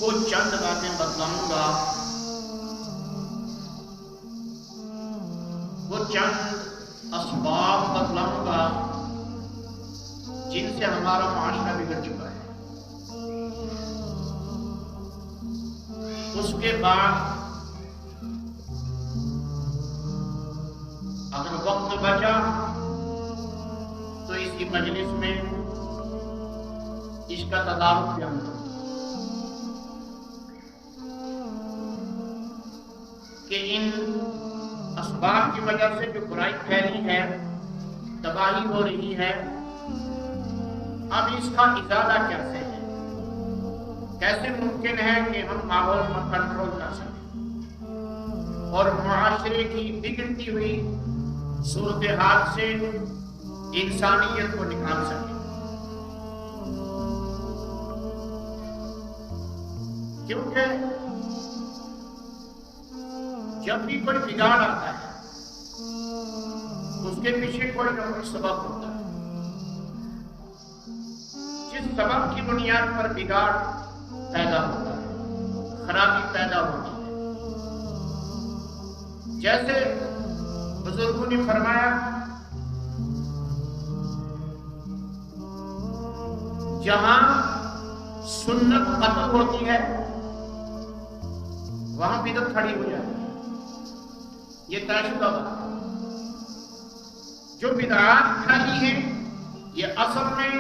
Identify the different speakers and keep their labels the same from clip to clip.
Speaker 1: وہ چند باتیں بتلاؤں گا، وہ چند اسباب بتلاؤں گا جن سے ہمارا معاشرہ بگڑ چکا ہے۔ اس کے بعد اگر وقت بچا تو اسی مجلس میں اس کا تدارک بھی ہم کریں کہ ان اسباب کی وجہ سے جو برائی پھیلی ہے، تباہی ہو رہی ہے، اب اس کا ازالہ کیسے ہے، کیسے ممکن ہے کہ ہم ماحول میں کنٹرول کر سکیں اور معاشرے کی بگڑتی ہوئی صورتحال سے انسانیت کو نکال سکیں۔ کیونکہ جب بھی کوئی بگاڑ آتا ہے اس کے پیچھے کوئی نہ کوئی سبب ہوتا ہے۔ جس سبب کی بنیاد پر بگاڑ پیدا ہوتا ہے، خرابی پیدا ہوتی ہے، جیسے بزرگوں نے فرمایا جہاں سنت ختم ہوتی ہے وہاں بدعت کھڑی ہو جاتی ہے۔ یہ طے شدہ بات ہے۔ جو بدعات پھیلی ہیں یہ اصل میں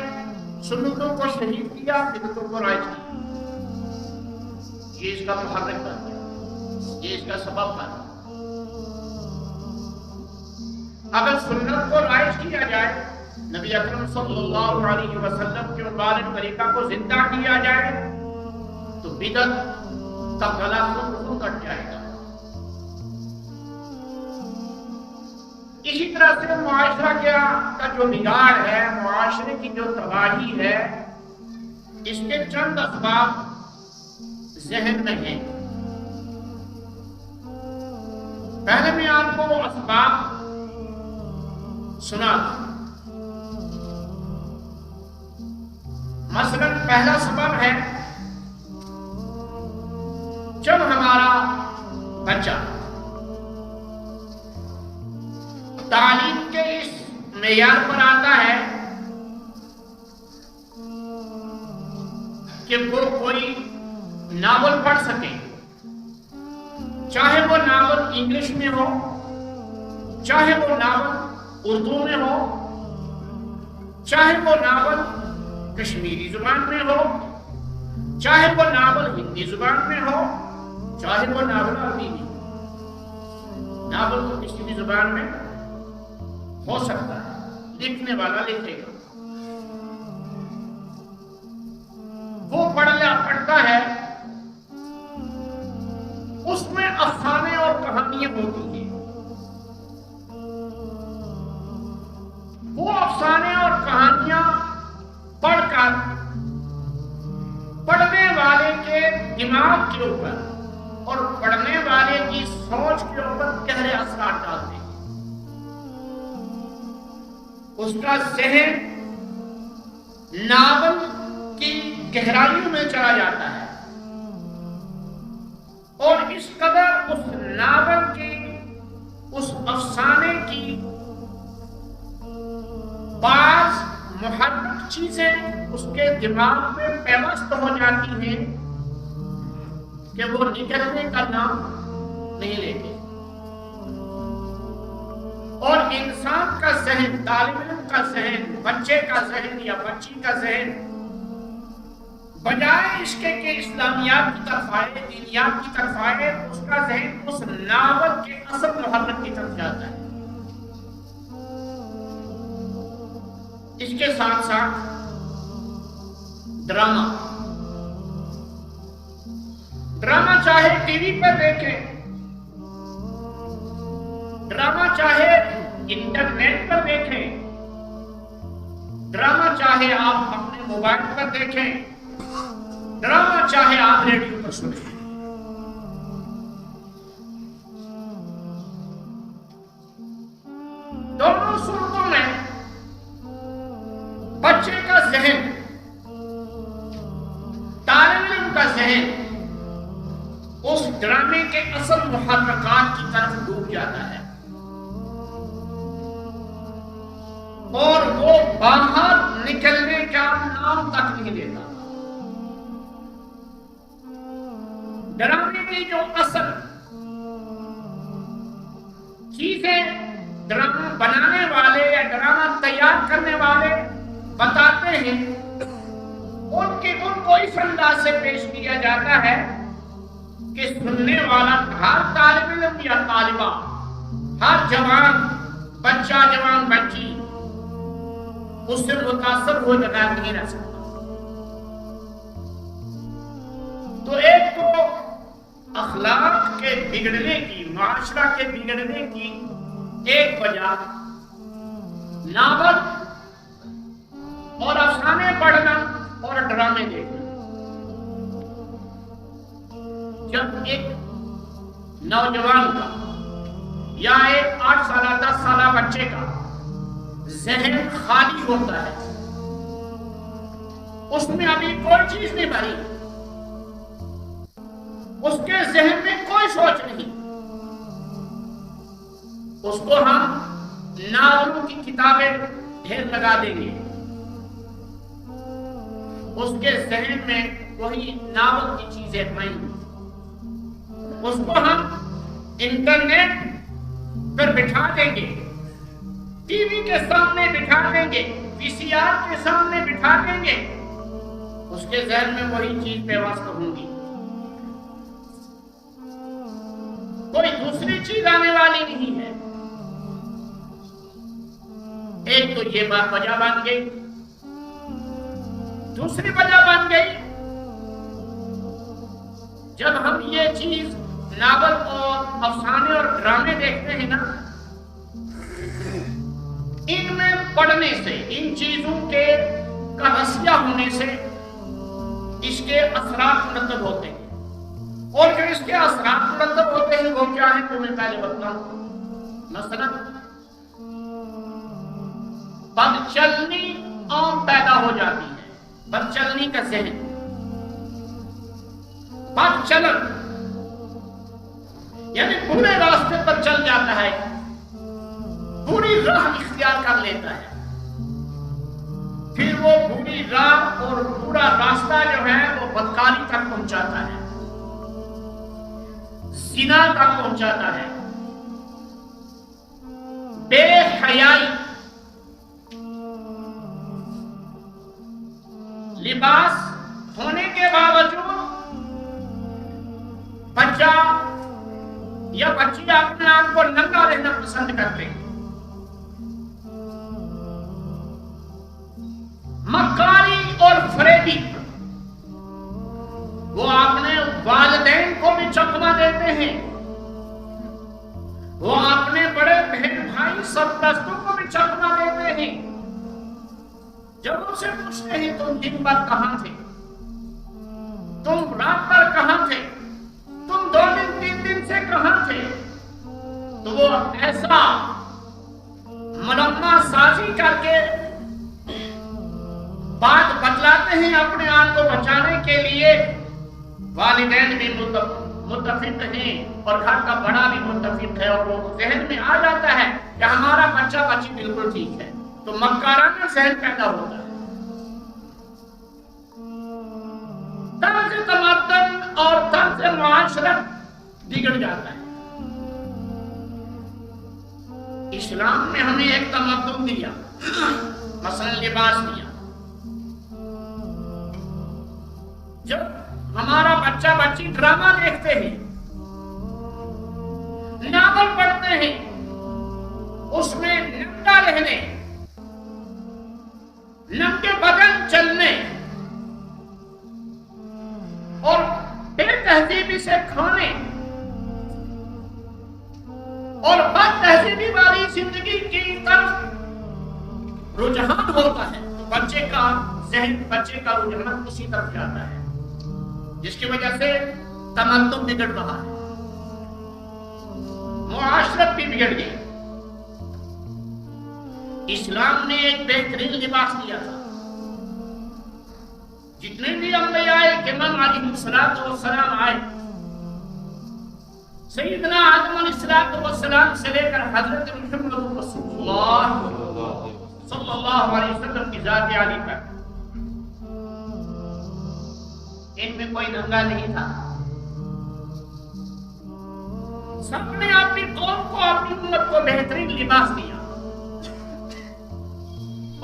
Speaker 1: سنتوں کو شہید کیا، بدعتوں کو رائج کیا۔ یہ اس کا محرک بن گیا، یہ اس کا سبب بن گیا۔ اگر سنت کو رائج کیا جائے، نبی اکرم صلی اللہ علیہ وسلم کے مبارک طریقہ کو زندہ کیا جائے تو بدعت کا گلا خود کٹ جائے گا۔ اسی طرح سے معاشرہ کا جو بگاڑ ہے، معاشرے کی جو تباہی ہے، اس کے چند اسباب ذہن میں ہیں۔ پہلے میں آپ کو وہ اسباب سنا دوں۔ مثلاً پہلا سبب ہے جب ہمارا بچہ تعلیم کے اس معیار پر آتا ہے کہ وہ کوئی ناول پڑھ سکے، چاہے وہ ناول انگلش میں ہو، چاہے وہ ناول اردو میں ہو، چاہے وہ ناول کشمیری زبان میں ہو، چاہے وہ ناول ہندی زبان میں ہو، چاہے وہ ناول عربی میں ہو۔ ناول تو کسی بھی زبان میں ہو سکتا ہے، لکھنے والا لکھے گا۔ وہ پڑھتا ہے، اس میں افسانے اور کہانیاں ہوتی ہیں۔ وہ افسانے اور کہانیاں پڑھ کر پڑھنے والے کے دماغ کے اوپر اور پڑھنے والے کی سوچ کے اوپر گہرے اثرات ڈالتے ہیں۔ اس کا ذہن ناول کی گہرائیوں میں چلا جاتا ہے اور اس قدر اس ناول کی، اس افسانے کی بعض محرک چیزیں اس کے دماغ میں پیوست ہو جاتی ہیں کہ وہ نکلنے کا نام نہیں لیتے، اور انسان کا ذہن، طالب علم کا ذہن، بچے کا ذہن یا بچی کا ذہن بجائے اس کے کہ اسلامیات کی طرف آئے، دینیات کی طرف آئے، اس کا ذہن اس ناول کے اصل محرک کی طرف جاتا ہے۔ اس کے ساتھ ساتھ ڈرامہ چاہے ٹی وی پر دیکھیں، ڈرامہ چاہے انٹرنیٹ پر دیکھیں، ڈرامہ چاہے آپ اپنے موبائل پر دیکھیں، ڈرامہ چاہے آپ ریڈیو پر سنیں، دونوں صورتوں میں بچے کا ذہن، طالب علم کا ذہن ڈرامے کے اصل محرکات کی طرف ڈوب جاتا ہے اور وہ باہر نکلنے کا نام تک نہیں لیتا. ڈرامے کی جو اصل چیزیں ڈرامہ بنانے والے یا ڈرامہ تیار کرنے والے بتاتے ہیں ان کو اس انداز سے پیش کیا جاتا ہے کہ سننے والا ہر طالب علم یا طالبہ، ہر جوان بچہ جوان بچی اس سے متاثر ہوئے بغیر نہیں رہ سکتا. تو ایک تو اخلاق کے بگڑنے کی، معاشرہ کے بگڑنے کی ایک وجہ ناول اور افسانے پڑھنا اور ڈرامے دیکھنا. جب ایک نوجوان کا یا ایک 8 سالہ 10 سالہ بچے کا ذہن خالی ہوتا ہے، اس میں ابھی کوئی چیز نہیں بھری، اس کے ذہن میں کوئی سوچ نہیں، اس کو ہم ناولوں کی کتابیں ڈھیر لگا دیں گے، اس کے ذہن میں وہی ناول کی چیزیں آئیں گی، اس کو ہم انٹرنیٹ پر بٹھا دیں گے، ٹی وی کے سامنے بٹھا دیں گے، وی سی آر کے سامنے بٹھا دیں گے، اس کے ذہن میں وہی چیز پیوست ہوں گی، کوئی دوسری چیز آنے والی نہیں ہے. ایک تو یہ بات وجہ بن گئی. دوسری وجہ بن گئی جب ہم یہ چیز ناول اور افسانے اور ڈرامے دیکھتے ہیں نا، ان میں پڑھنے سے، ان چیزوں کے کا رسیہ ہونے سے اس کے اثرات مرتب ہوتے ہیں، اور جو اس کے اثرات مرتب ہوتے ہیں وہ کیا ہیں تمہیں پہلے بتاؤں. مثلا بدچلنی عام پیدا ہو جاتی ہے، بدچلنی کا ذہن، بدچلن یعنی برے راستے پر چل جاتا ہے، بری راہ اختیار کر لیتا ہے، پھر وہ بری راہ اور برا راستہ جو ہے وہ بدکاری تک پہنچاتا ہے، زنا تک پہنچاتا ہے، بے حیائی، لباس ہونے کے باوجود بچہ یا بچی اپنے آپ کو ننگا رہنا پسند کرتے ہیں، مکاری اور فریبی، وہ اپنے والدین کو بھی چکما دیتے ہیں، وہ اپنے بڑے بہن بھائی سرپرستوں کو بھی چکما دیتے ہیں. جب ان سے پوچھتے ہیں تم دن بھر کہاں تھے، تم رات بھر کہاں تھے، تم 2 دن 3 دن سے کہاں تھے، تو وہ ایسا ملمہ سازی کر کے بات بتلاتے ہیں اپنے آپ کو بچانے کے لیے. والدین بھی متفق ہیں اور گھر کا بڑا بھی متفق ہے، اور وہ ذہن میں آ جاتا ہے کہ ہمارا بچہ بچی بالکل ٹھیک ہے، تو مکارانہ ذہن پیدا ہوتا ہے. طرز تمدن اور طرز معاشرت بگڑ جاتا ہے. اسلام نے ہمیں ایک تمدن دیا، مثلا لباس دیا. جب ہمارا بچہ بچی ڈرامہ دیکھتے ہیں، ناول پڑھتے ہیں، اس میں ننگا رہنے، ننگے بدن چلنے اور بے تہذیبی سے کھانے اور بد تہذیبی والی زندگی کی طرف رجحان ہوتا ہے، تو بچے کا ذہن، بچے کا رجحان اسی طرف جاتا ہے، جس کی وجہ سے تمدن بگڑ رہا ہے، معاشرت بھی بگڑ گئی. اسلام نے ایک بہترین لباس دیا تھا. جتنے بھی انبیاء کرام علیہ السلام آئے، سیدنا آدم علیہ السلام سے لے کر حضرت محمد رسول اللہ صلی اللہ علیہ وسلم کی ذات عالی تک ان میں کوئی ننگا نہیں تھا. سب نے اپنی قوم کو اپنی امت کو بہترین لباس دیا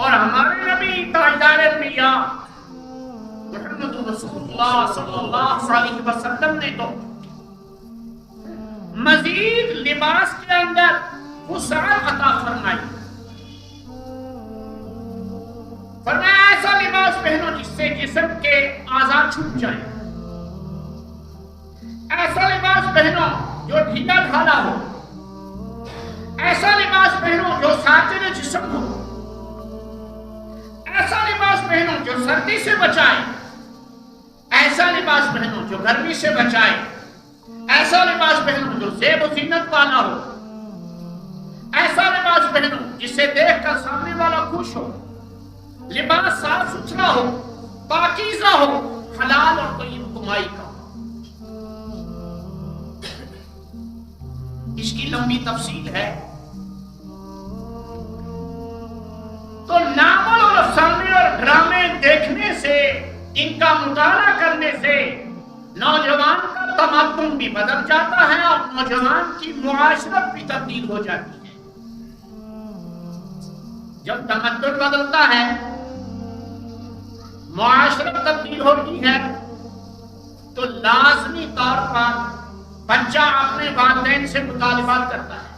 Speaker 1: اور ہمارے نبی تاجدار انبیاء محمد رسول اللہ صلی اللہ علیہ وسلم نے تو مزید لباس کے اندر وسعت عطا فرمائی. فرمایا ایسا لباس پہنو جس سے جسم کے اعضاء چھپ جائیں. ایسا لباس پہنو جو ڈھیلا ڈھالا ہو. ایسا لباس پہنو جو ساتر جسم ہو. ایسا لباس پہنو جو سردی سے بچائے. ایسا لباس پہنو جو گرمی سے بچائے. ایسا لباس پہنو جو زیب و زینت والا ہو. ایسا لباس پہنو جسے دیکھ کر سامنے والا خوش ہو. لباس صاف ستھرا ہو, پاکیزہ ہو, حلال اور طیب کمائی کا. اس کی لمبی تفصیل ہے. تو ناول اور افسانے اور ڈرامے دیکھنے سے, ان کا مطالعہ کرنے سے نوجوان کا تمدن بھی بدل جاتا ہے اور نوجوان کی معاشرت بھی تبدیل ہو جاتی ہے. جب تمدن بدلتا ہے, معاشرت تبدیل ہوتی ہے, تو لازمی طور پر بچہ اپنے والدین سے مطالبات کرتا ہے.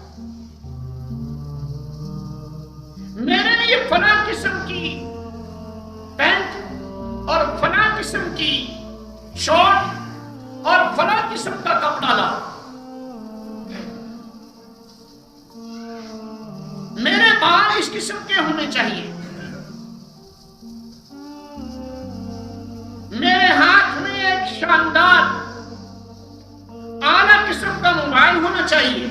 Speaker 1: میرے لیے فلاں قسم کی پینٹ اور فلاں قسم کی شارٹ اور فلاں قسم کا کپڑا لاؤ. میرے بال اس قسم کے ہونے چاہیے. میرے ہاتھ میں ایک شاندار اعلیٰ قسم کا موبائل ہونا چاہیے.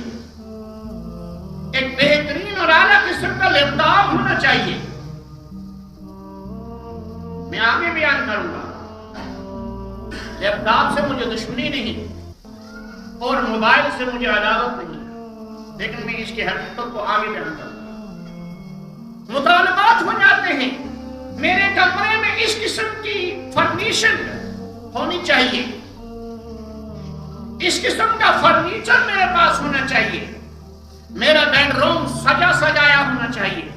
Speaker 1: ایک بہترین اور اعلیٰ قسم کا لیپ ٹاپ ہونا چاہیے. میں آگے بیان کروں گا. لیپ ٹاپ سے مجھے دشمنی نہیں اور موبائل سے مجھے عداوت نہیں, لیکن میں اس کی حقیقت کو آگے بیان کروں گا. مطالبات ہو جاتے ہیں, میرے کمرے میں اس قسم کی فرنیشن ہونی چاہیے, اس قسم کا فرنیچر میرے پاس ہونا چاہیے, میرا بیڈ روم سجا سجایا ہونا چاہیے.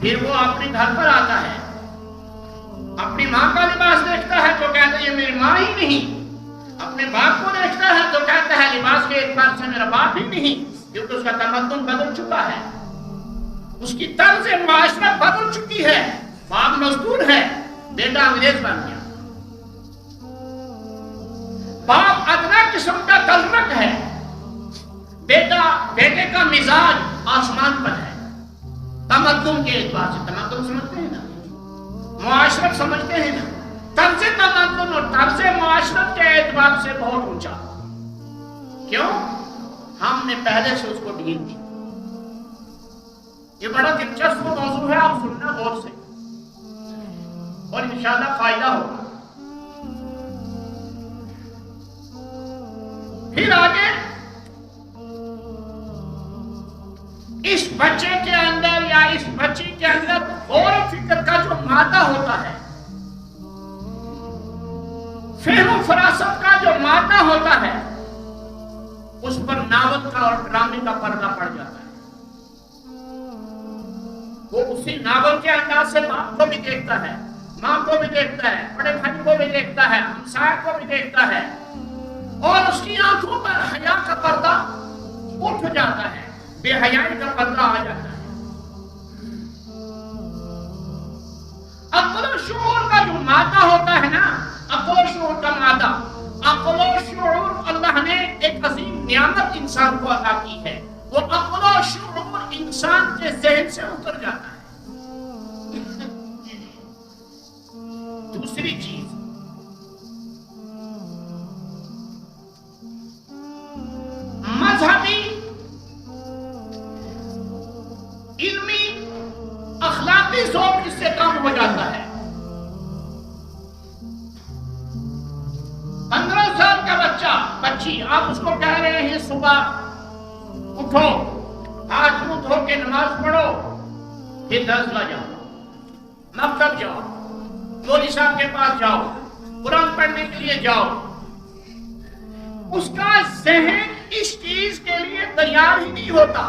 Speaker 1: پھر وہ اپنے گھر پر آتا ہے, اپنی ماں کا لباس دیکھتا ہے تو کہتا ہے یہ میری ماں ہی نہیں. اپنے باپ کو دیکھتا ہے تو کہتا ہے لباس کے اعتبار سے میرا باپ ہی نہیں, کیونکہ اس کا تمدن بدل چکا ہے, اس کی طرز معاشرت بدل چکی ہے. باپ مزدور ہے, بیٹا انگریز بن گیا. باپ ادنا قسم کا تلرک ہے, بیٹے کا مزاج آسمان پر ہے. تمدن کے اعتبار سے, تمدن سمجھتے ہیں نا, معاشرت سمجھتے ہیں نا, طرز تمدن اور طرز معاشرت کے اعتبار سے بہت اونچا. کیوں؟ ہم نے پہلے سے اس کو ڈھیل دی. یہ بڑا دلچسپ موضوع ہے, آپ سننا غور سے اور انشاءاللہ فائدہ ہوگا. پھر آگے اس بچے کے اندر یا اس بچی کے اندر غور و فکر کا جو مادہ ہوتا ہے, فہم و فراست کا جو مادہ ہوتا ہے, اس پر ناول کا اور ڈرامے کا پردہ پڑ جاتا ہے. وہ اسی ناول کے انداز سے باپ کو بھی دیکھتا ہے, ماں کو بھی دیکھتا ہے, بڑے بھائی کو بھی دیکھتا ہے, ہمسائے کو بھی دیکھتا ہے, اور اس کی آنکھوں پر حیا کا پردہ اٹھ جاتا ہے, بے حیائی کا پردہ آ جاتا ہے. عقل و شعور کا جو مادہ ہوتا ہے نا, عقل و شعور کا مادہ, عقل و شعور اللہ نے ایک عظیم نعمت انسان کو عطا کی ہے. وہ عقل و شعور انسان کے ذہن سے اتر جاتا ہے. دوسری چیز, مذہبی, علمی, اخلاقی ذوق اس سے کم ہو جاتا ہے. 15 سال کا بچہ بچی، آپ اس کو کہہ رہے ہیں صبح اٹھو، ہاتھ منہ دھو کے نماز پڑھو، پھر درسگاہ جاؤ، مکتب جاؤ، مولوی صاحب کے پاس جاؤ، قرآن پڑھنے کے لیے جاؤ، اس کا ذہن اس چیز کے لیے تیار ہی نہیں ہوتا.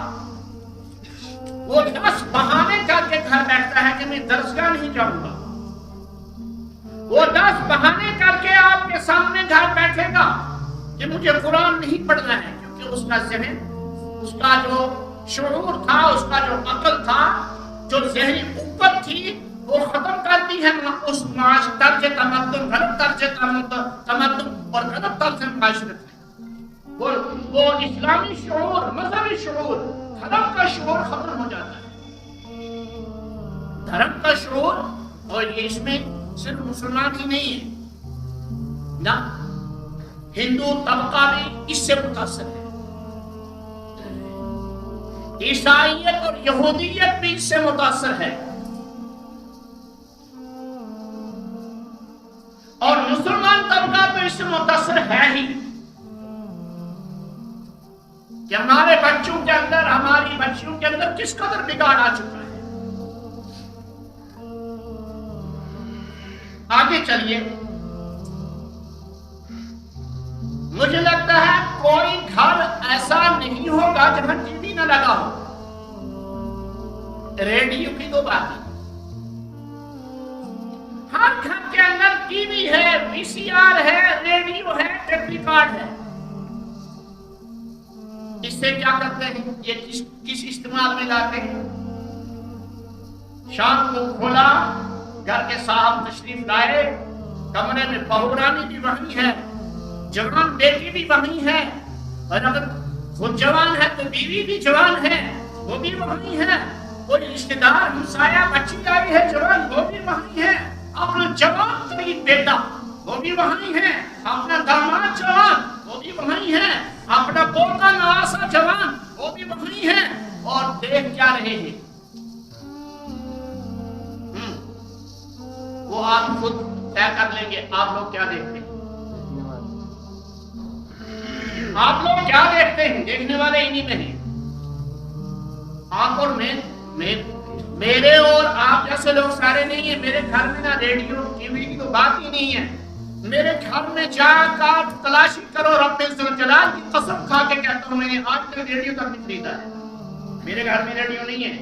Speaker 1: وہ 10 بہانے کر کے گھر بیٹھتا ہے کہ میں درسگاہ نہیں جاؤں گا. وہ 10 بہانے کر کے آپ کے سامنے گھر بیٹھے گا کہ مجھے قرآن نہیں پڑھنا ہے، کیونکہ اس کا ذہن، اس کا جو شعور تھا، اس کا جو عقل تھا، جو ذہنی قوت تھی، وہ ختم کرتی ہے اس طرز تمدن، غلط طرز تمدن اور غلط طرز معاشرت میں. وہ اسلامی شعور، مذہبی شعور، دھرم کا شعور ختم ہو جاتا ہے. دھرم کا شعور، اور یہ اس میں صرف مسلمان ہی نہیں ہے نہ، ہندو طبقہ بھی اس سے متاثر ہے، عیسائیت اور یہودیت بھی اس سے متاثر ہے، اور مسلمان طبقہ تو اس سے متاثر ہے ہی کہ ہمارے بچوں کے اندر، ہماری بچیوں کے اندر کس قدر بگاڑ آ چکا ہے. آگے چلیے. مجھے لگتا ہے کوئی گھر ایسا نہیں ہوگا جہاں ٹی وی نہ لگا ہو. ریڈیو کی تو بات ہے، ہر گھر کے اندر ٹی وی ہے، وی سی آر ہے، ریڈیو ہے، ٹیپ ریکارڈ ہے. اس سے کیا کرتے ہیں؟ یہ کس استعمال میں لاتے ہیں؟ شام کو کھولا، گھر کے صاحب تشریف لائے، کمرے میں بہو رانی بھی وہیں ہے، جوان بیٹی بھی وہیں ہے، اور اگر خود جوان ہے تو بیوی بھی جوان ہے، وہ بھی وہیں ہے، کوئی رشتے دار ہمسایہ بچی آئی ہے جوان، وہ بھی وہیں ہے، اپنا جوان ترین بیٹا وہ بھی وہیں ہے، اپنا داماد جوان وہ بھی وہیں ہے، اپنا پوتا نواسا جوان وہ بھی وہیں ہے. اور دیکھ کیا رہے ہیں؟ وہ آپ خود طے کر لیں گے. آپ لوگ کیا دیکھتے ہیں؟ آپ لوگ کیا دیکھتے ہیں؟ دیکھنے والے انہی میں ہیں. آپ اور میں، میرے اور آپ جیسے لوگ سارے نہیں ہیں. میرے گھر میں نہ ریڈیو ٹی وی کی تو بات ہی نہیں ہے. میرے گھر میں جا کر تلاشی کرو، رب ذوالجلال کی قسم کھا کے کہتا ہوں، میں نے آج تک ریڈیو تک نہیں خریدا ہے. میرے گھر میں ریڈیو نہیں ہے.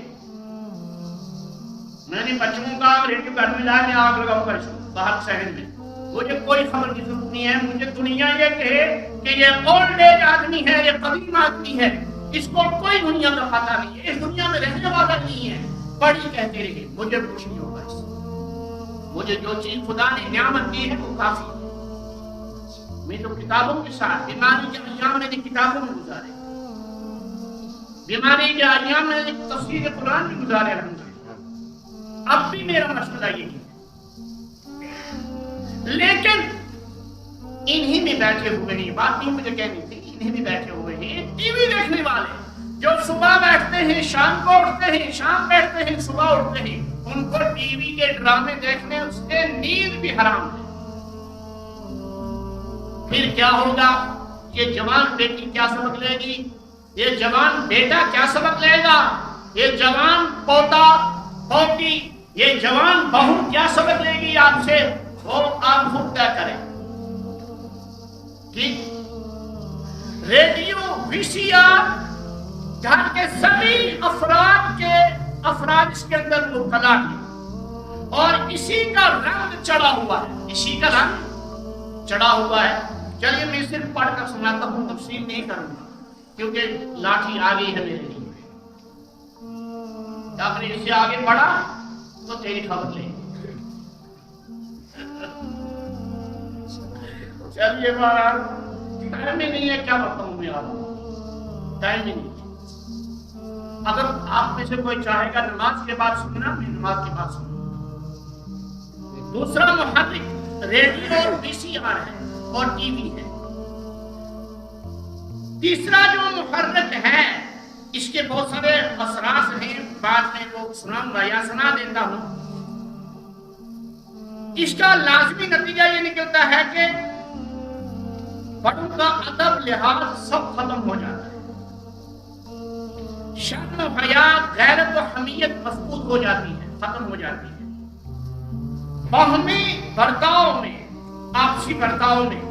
Speaker 1: میں نے بچوں کا ریڈیو گھر میں لایا، میں آگ لگاؤں گا اس کو باہر شہر میں. مجھے کوئی خبر کی ضرورت نہیں ہے. مجھے دنیا یہ کہے کہ یہ اولڈ ایج آدمی ہے، یہ قدیم آدمی ہے، اس کو کوئی دنیا کا پتہ نہیں ہے، اس دنیا میں رہنے والا نہیں ہے، پڑھی کہتے رہے، مجھے کچھ نہیں ہوگا اس سے. مجھے جو چیز خدا نے نعمت دی ہے وہ کافی ہے. میں تو کتابوں کے ساتھ، بیماری کے ایام میں نے کتابوں میں گزارے، بیماری کے ایام میں نے تفسیر قرآن بھی گزارے. الحمدللہ اب بھی میرا مسئلہ یہی ہے. لیکن انہی میں بیٹھے ہوئے ہیں، بات نہیں مجھے کہنی تھی، انہی میں بیٹھے ہوئے ہیں ٹی وی دیکھنے والے، جو صبح بیٹھتے ہیں، شام کو اٹھتے ہیں، شام بیٹھتے ہیں، صبح اٹھتے ہیں. ان کو ٹی وی کے ڈرامے دیکھنے سے نیند بھی حرام ہے. پھر کیا ہوگا؟ یہ جوان بیٹی کیا سبق لے گی؟ یہ جوان بیٹا کیا سبق لے گا؟ یہ جوان پوتا پوتی، یہ جوان بہو کیا سبق لے گی آپ سے؟ وہ آپ خود طے کریں. ٹھیک، ریڈیو، وی سی آر، گھر کے سبھی افراد اس کے اندر مبتلا ہیں، اور اسی کا رنگ چڑھا ہوا ہے، اسی کا رنگ چڑھا ہوا ہے. چلیے میں صرف پڑھ کر سناتا ہوں، تفصیل نہیں کروں گا کیونکہ لاٹھی آ گئی ہے میرے لیے. آپ نے اس سے آگے پڑھا تو تیری خبر لے. چلیے مہاراج، ٹائم ہی نہیں ہے، کیا بتاؤں میں آپ کو، ٹائم ہی نہیں. اگر آپ میں سے کوئی چاہے گا نماز کے بعد سننا، میں نماز کے بعد سنوں. دوسرا محرک ریڈیو اور وی سی آر ہے اور ٹی وی ہے. تیسرا جو محرک ہے، اس کے بہت سارے اثرات ہیں، بعد میں وہ سناؤں گا یا سنا دیتا ہوں. اس کا لازمی نتیجہ یہ نکلتا ہے کہ بڑوں کا ادب لحاظ سب ختم ہو جاتا ہے، شرم و حیا غیرت و حمیت مفقود ہو جاتی ہے، ختم ہو جاتی ہے، باہمی برتاؤ میں، آپسی برتاؤ میں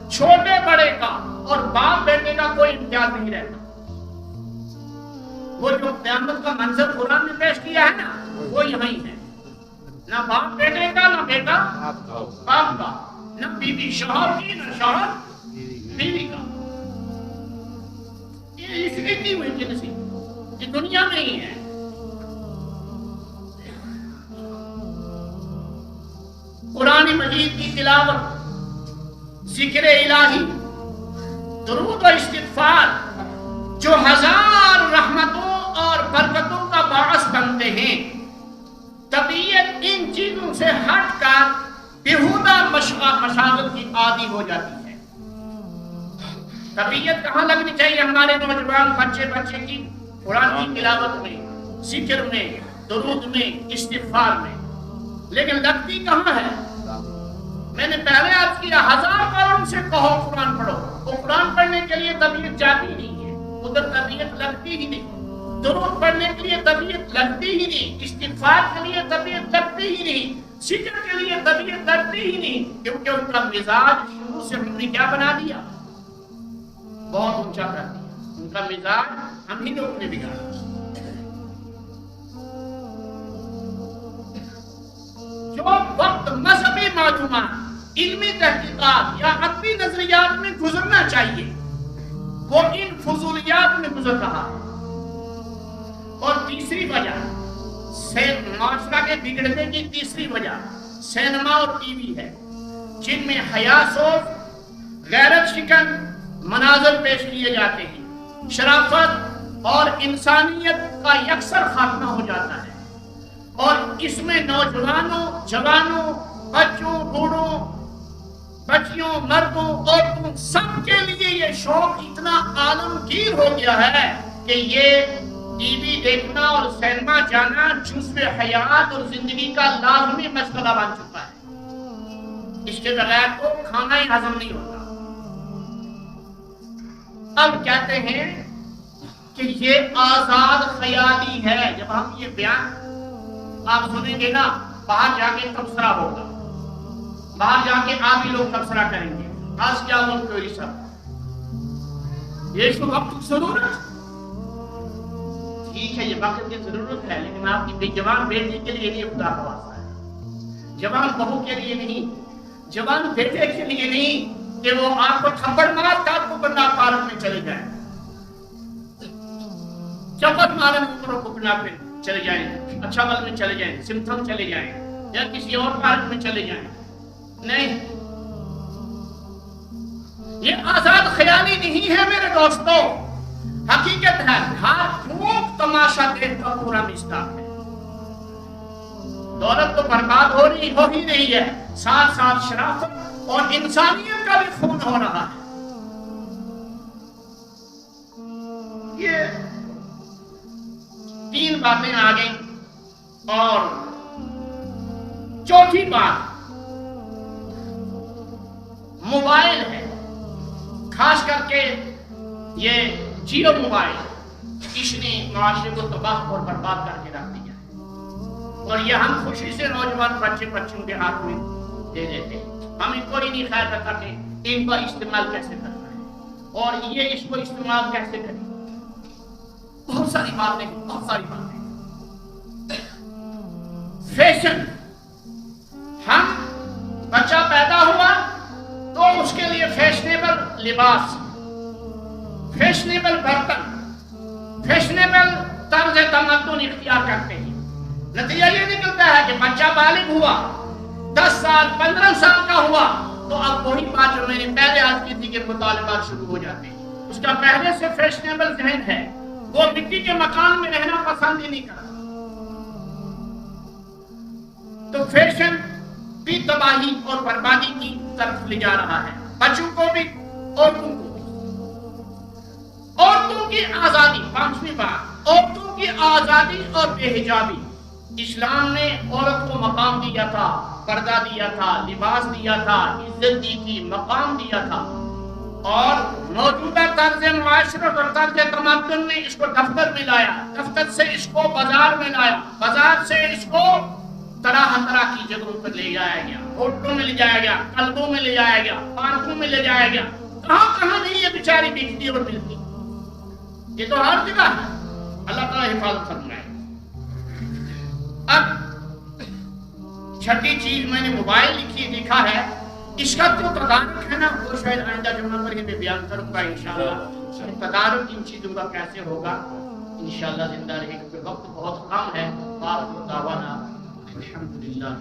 Speaker 1: چھوٹے بڑے کا اور باپ بیٹے کا کوئی امتیاز نہیں رہتا۔ وہ جو قیامت کا منظر قرآن نے پیش کیا ہے نا، وہ یہی ہے، نہ باپ بیٹے کا، نہ بیٹا باپ کا، نہ بیوی شوہر کی، نہ شوہر بیوی کا۔ یہ اتنی ہوئی جنسی یہ دنیا میں ہی ہے۔ قرآن مجید کی تلاوت، ذکر الہی، درود و استغفار جو ہزار رحمتوں اور برکتوں کا باعث بنتے ہیں، طبیعت ان چیزوں سے ہٹ کر بیہودہ مشاغل کی عادی ہو جاتی ہے۔ طبیعت کہاں لگنی چاہیے ہمارے نوجوان بچے کی؟ قرآن کی تلاوت میں، ذکر میں، درود میں، استغفار میں۔ لیکن لگتی کہاں ہے؟ میں نے پہلے عرض کیا، ہزار بار ان سے کہو قرآن پڑھو، وہ قرآن پڑھنے کے لیے طبیعت جاتی نہیں ہے، ادھر طبیعت لگتی ہی نہیں، درود پڑھنے کے لیے طبیعت لگتی ہی نہیں، استغفار کے لیے طبیعت لگتی ہی نہیں، ذکر کے لیے طبیعت لگتی ہی نہیں، کیونکہ ان کا مزاج شروع سے ہم نے کیا بنا دیا؟ بہت اونچا کر دیا۔ ان کا مزاج ہم ہی لوگ نے بگاڑا۔ جو وقت مذہبی معلومات، علمی تحقیقات یا عقلی نظریات میں گزرنا چاہیے، وہ ان فضولیات میں گزر رہا ہے۔ اور تیسری وجہ، معاشرہ کے بگڑنے کی تیسری وجہ سینما اور ٹی وی ہے، جن میں حیا سوز، غیرت شکن مناظر پیش کیے جاتے ہیں، شرافت اور انسانیت کا یکسر خاتمہ ہو جاتا ہے، اور اس میں نوجوانوں، جوانوں، بچوں، بوڑھوں، بچیوں، مردوں، عورتوں سب کے لیے یہ شوق اتنا عالمگیر ہو گیا ہے کہ یہ ٹی وی دیکھنا اور سینما جانا جزو حیات اور زندگی کا لازمی مسئلہ بن چکا ہے۔ اس کے بغیر تو کھانا ہی ہضم نہیں ہوتا۔ اب کہتے ہیں کہ یہ آزاد خیالی ہے۔ جب ہم یہ بیان آپ سنیں گے نا، باہر جا کے تبصرہ ہوگا، باہر جا کے آپ ہی لوگ تبصرہ کریں گے، آج کیا ملک کوئی سب یہ اس وقت کی ضرورت، ٹھیک ہے یہ وقت کی ضرورت ہے، لیکن آپ کی جوان بیٹی کے لیے نہیں خدا کا واسطہ ہے، جوان بہو کے لیے نہیں، جوان بیٹے کے لیے نہیں کہ وہ آپ کو تھپڑ مار کر کوکرنا پارک میں چلے جائیں، چپٹ مارن کوکرنا پہ چلے جائیں، اچھا بل میں چلے جائیں، سمتھم چلے جائیں، یا کسی اور پارک میں چلے جائیں۔ نہیں، یہ آزاد خیالی نہیں ہے میرے دوستو، حقیقت ہے۔ ہر خوب تماشا دیکھ کر پورا مستاق ہے۔ دولت تو برباد ہو ہی رہی ہے، ساتھ ساتھ شرافت اور انسانیت کا بھی خون ہو رہا ہے۔ یہ تین باتیں آ گئیں، اور چوتھی بات موبائل ہے، خاص کر کے یہ جیو موبائل، اس نے معاشرے کو تباہ اور برباد کر کے رکھ دیا ہے، اور یہ ہم خوشی سے نوجوان بچوں کے ہاتھ میں دے دیتے ہیں۔ ہمیں کوئی نہیں خیال کرتا کہ ان کا استعمال کیسے کرنا ہے اور یہ اس کو استعمال کیسے کریں۔ بہت ساری باتیں۔ فیشن، ہم بچہ پیدا ہوا تو اس کے لیے فیشنیبل لباس، فیشنیبل برتن، فیشنیبل طرز تمدن اختیار کرتے ہیں۔ نتیجہ یہ نکلتا ہے کہ بچہ بالغ ہوا، 10 سال 15 سال کا ہوا تو اب وہی بات جو میں نے پہلے عرض کی تھی کہ مطالبات شروع ہو جاتے ہیں۔ اس کا پہلے سے فیشنیبل ذہن ہے، وہ مٹی کے مکان میں رہنا پسند ہی نہیں کرتا۔ تو فیشن بھی تباہی اور بربادی کی طرف لے جا رہا ہے، بچوں کو بھی، عورتوں کو بھی۔ عورتوں کی آزادی، پانچویں بات، عورتوں کی آزادی اور بے حجابی۔ اسلام نے عورت کو مقام دیا تھا، پردہ دیا تھا، لباس دیا تھا، عزت دی تھی، مقام دیا تھا، اور موجودہ طرز معاشرت اور طرز تمدن نے اس کو دفتر میں لایا، دفتر سے اس کو بازار میں لایا، بازار سے اس کو طرح طرح کی جگہوں پر لے جایا گیا، ہوٹلوں میں لے جایا گیا، کلبوں میں لے جایا گیا، پارکوں میں لے جایا گیا، کہاں کہاں نہیں یہ بیچاری بکتی اور ملتی، یہ تو ہر جگہ ہے۔ اللہ تعالیٰ حفاظت فرمائے۔ اب چھٹی چیز میں نے موبائل لکھا ہے، اس کا جو تدارک ہے نا وہ شاید آئندہ جمعہ پر یہ بیان کروں گا انشاءاللہ۔ تدارک ان چیزوں کا کیسے ہوگا انشاءاللہ زندہ رہے، کیونکہ وقت بہت کم ہے۔ آخر دعوانا الحمدللہ۔